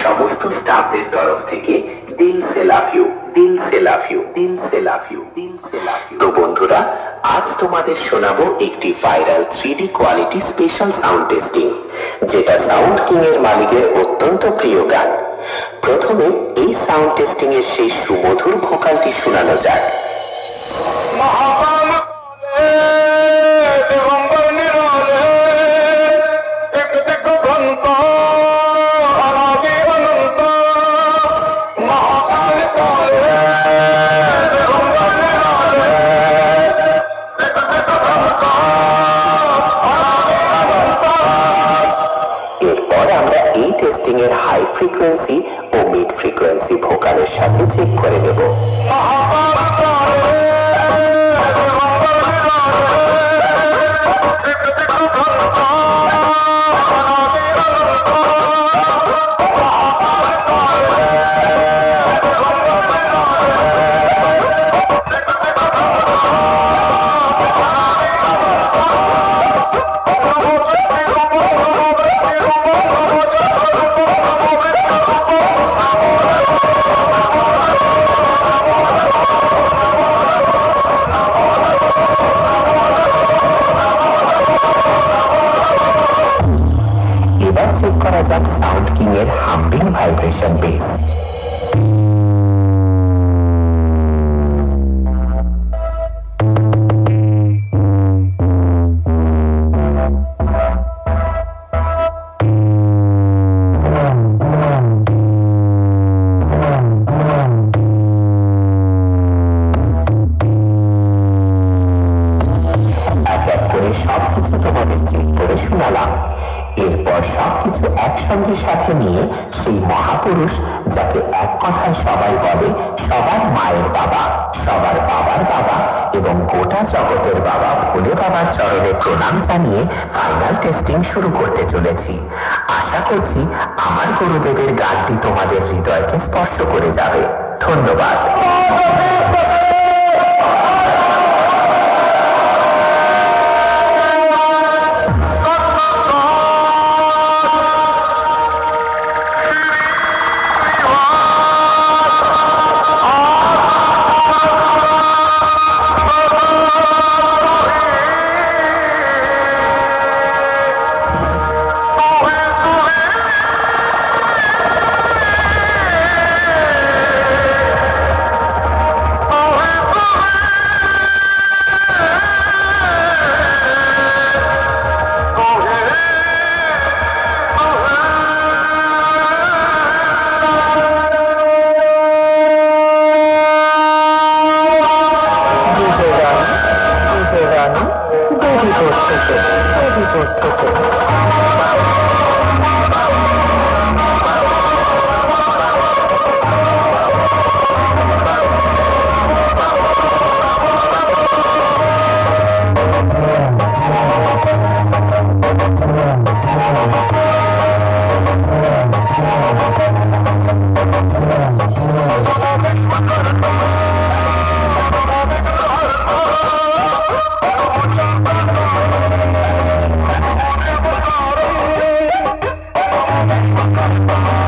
সমস্ত স্টাফদের তরফ থেকে দিল সে লাভ ইউ, দিল সে লাভ ইউ, দিল সে লাভ ইউ, দিল সে লাভ ইউ। তো বন্ধুরা, আজ তোমাদের শোনাবো একটি viral 3D quality special sound testing, যেটা সাউন্ড কিং এর মালিকের অত্যন্ত প্রিয় গান। প্রথমে এই সাউন্ড টেস্টিং এর সেই সুমধুর ভোকালটি শোনানো যাক। এরপর আমরা এই টেস্টিং এর হাই ফ্রিকোয়েন্সি ও মিড ফ্রিকোয়েন্সি ভোকালের সাথে চেক করে নেব। এবার চেক করা যাক সাউন্ড কিং এর হাম্বিং ভাইব্রেশন বেস। এক এক করে সবকিছু তোমাদের চেক করে শোনালাম। এরপর সবকিছু একসঙ্গে সাথে নিয়ে সেই মহাপুরুষ, যাকে এক কথায় সবাই বলে সবার মায়ের বাবা, সবার বাবার বাবা এবং গোটা জগতের বাবা ভোলে বাবার চরণে প্রণাম জানিয়ে ফাইনাল টেস্টিং শুরু করতে চলেছি। আশা করছি আমার গুরুদেবের গানটি তোমাদের হৃদয়কে স্পর্শ করে যাবে। ধন্যবাদ। Bye.